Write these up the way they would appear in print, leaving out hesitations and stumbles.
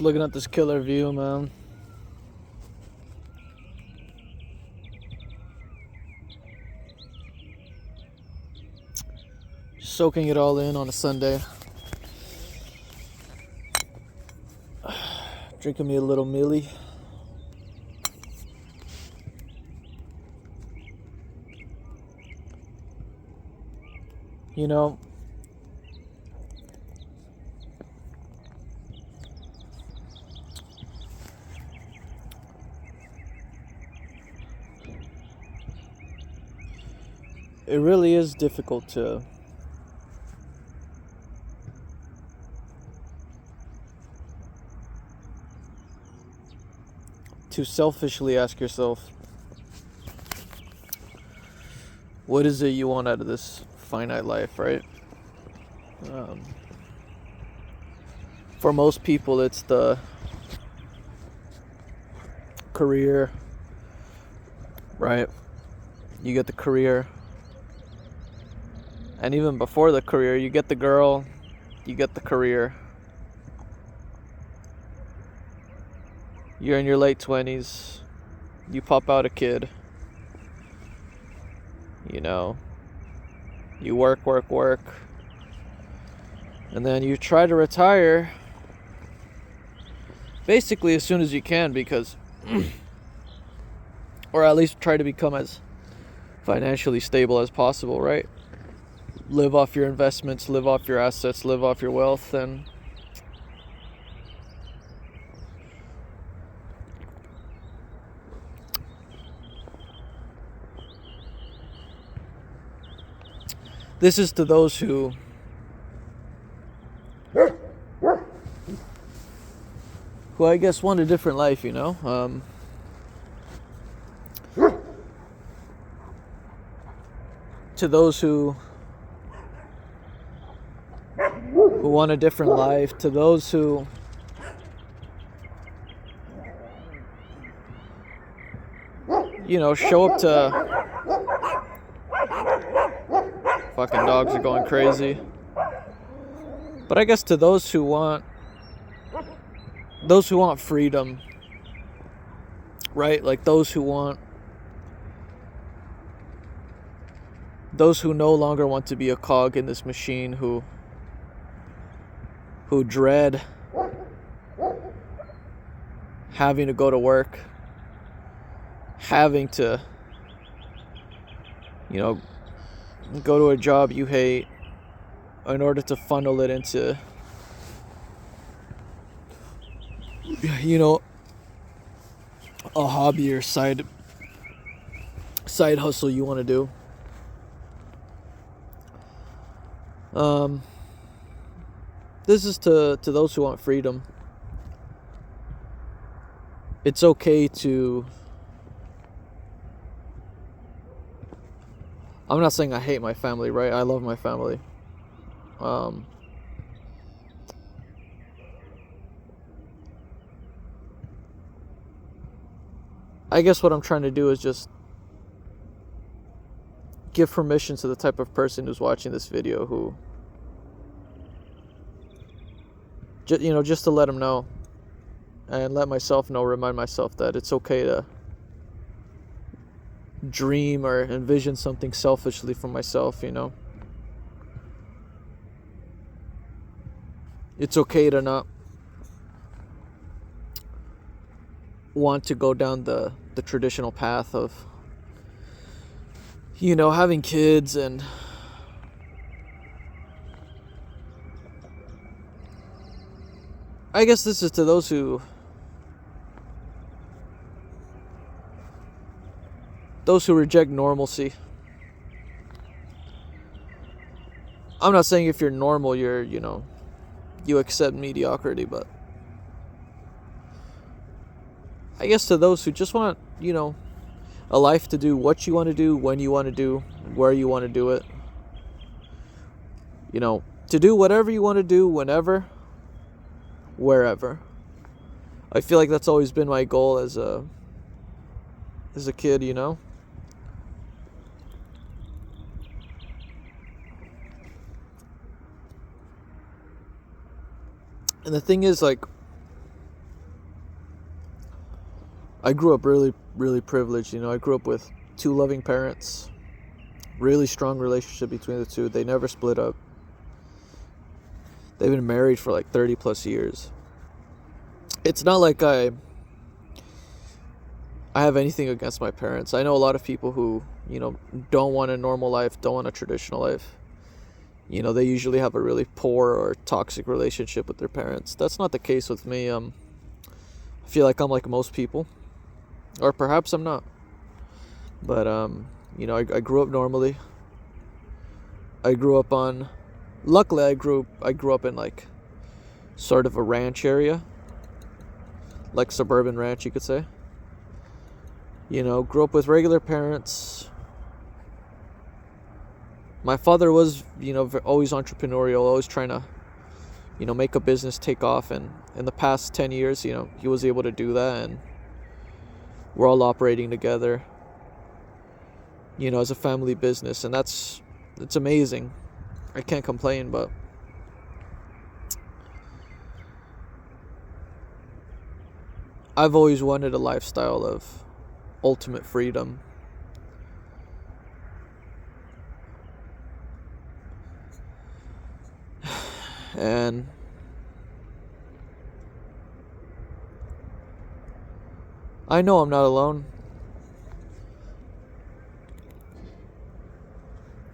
Just looking at this killer view, man. Just soaking it all in on a Sunday. Drinking me a little Millie. You know, it really is difficult to selfishly ask yourself, what is it you want out of this finite life, right? For most people, it's the career, right? You get the career. And even before the career, you get the girl, you get the career. You're in your late 20s, you pop out a kid. You know, you work, and then you try to retire basically as soon as you can, because or at least try to become as financially stable as possible, right? Live off your investments, live off your assets, live off your wealth. And this is to those who I guess want a different life, you know? To those who want a different life, to those who show up to... Fucking dogs are going crazy. But I guess to those who want freedom, right? Like those who no longer want to be a cog in this machine, who dread having to go to work, having to, go to a job you hate in order to funnel it into, a hobby or side hustle you want to do. This is to those who want freedom. It's okay to... I'm not saying I hate my family, right? I love my family. I guess what I'm trying to do is just give permission to the type of person who's watching this video, who, just to let them know, and let myself know, remind myself that it's okay to dream or envision something selfishly for myself, It's okay to not want to go down the traditional path of, having kids. And I guess this is to those who reject normalcy. I'm not saying if you're normal, you're, you accept mediocrity, but I guess to those who just want, a life to do what you want to do, when you want to do, where you want to do it. To do whatever you want to do, whenever, wherever. I feel like that's always been my goal as a kid, And the thing is, like, I grew up really, really privileged. I grew up with two loving parents, really strong relationship between the two. They never split up. They've been married for like 30 plus years. It's not like I have anything against my parents. I know a lot of people who, don't want a normal life, don't want a traditional life. They usually have a really poor or toxic relationship with their parents. That's not the case with me. I feel like I'm like most people, or perhaps I'm not. But I grew up normally. Luckily I grew up in like sort of a ranch area, like suburban ranch, you could say. Grew up with regular parents. My father was, always entrepreneurial, always trying to, make a business take off. And in the past 10 years, he was able to do that. And we're all operating together, as a family business. And it's amazing. I can't complain, but I've always wanted a lifestyle of ultimate freedom. And I know I'm not alone.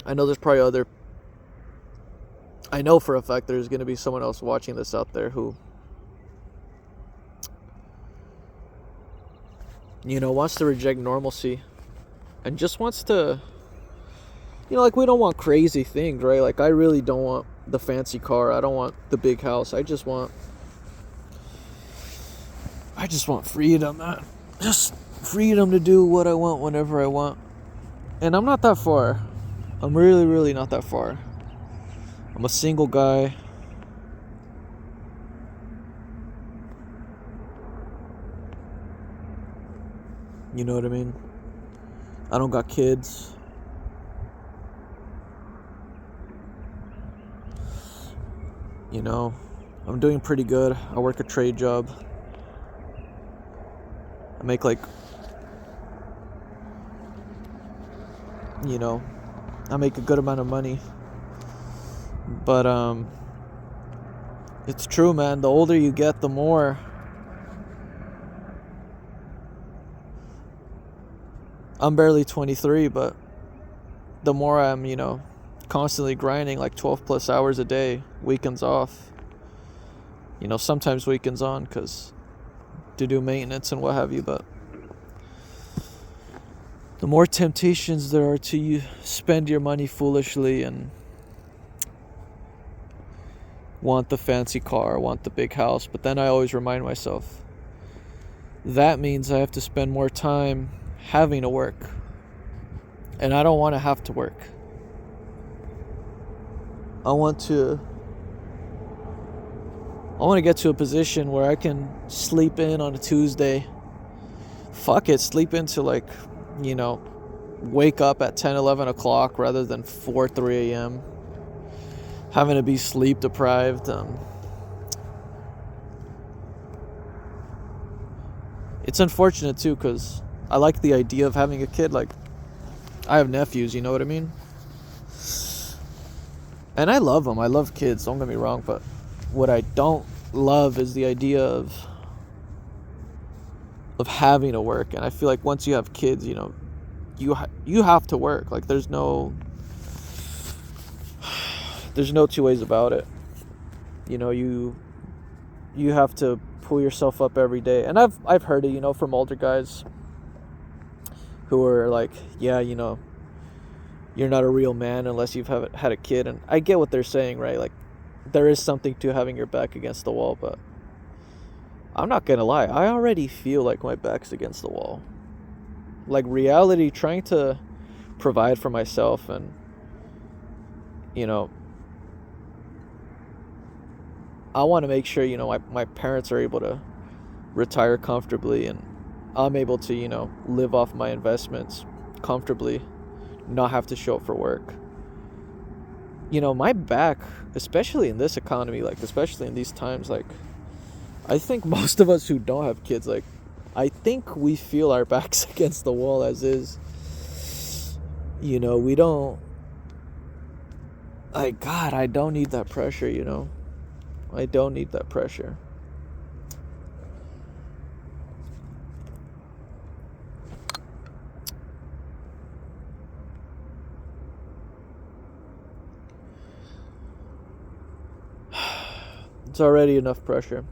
I know for a fact there's going to be someone else watching this out there who, wants to reject normalcy and just wants to, like, we don't want crazy things, right? Like, I really don't want the fancy car. I don't want the big house. I just want freedom, man. Just freedom to do what I want whenever I want. And I'm not that far. I'm really, really not that far. I'm a single guy. You know what I mean? I don't got kids. I'm doing pretty good. I work a trade job. I make I make a good amount of money. But it's true, man. The older you get, the more I'm barely 23, but the more I'm, constantly grinding like 12 plus hours a day, weekends off, sometimes weekends on, because to do maintenance and what have you. But the more temptations there are to spend your money foolishly and want the fancy car, want the big house. But then I always remind myself, that means I have to spend more time having to work, and I don't want to have to work. I want to get to a position where I can sleep in on a Tuesday. Fuck it, sleep into wake up at 10, 11 o'clock rather than 4, 3 a.m. Having to be sleep deprived. It's unfortunate too, because I like the idea of having a kid. Like, I have nephews, you know what I mean? And I love them. I love kids, don't get me wrong. But what I don't love is the idea of having to work. And I feel like once you have kids, you have to work. Like, there's no two ways about it. You have to pull yourself up every day. And I've heard it, from older guys who are like, yeah, you're not a real man unless you've had a kid. And I get what they're saying, right? Like, there is something to having your back against the wall, but I'm not gonna lie, I already feel like my back's against the wall. Like, reality, trying to provide for myself, and I want to make sure my parents are able to retire comfortably, and I'm able to live off my investments comfortably, not have to show up for work. My back, especially in this economy, like, especially in these times, like, I think most of us who don't have kids, like, I think we feel our backs against the wall as is. You know, we don't, like, God, I don't need that pressure, you know? I don't need that pressure. It's already enough pressure.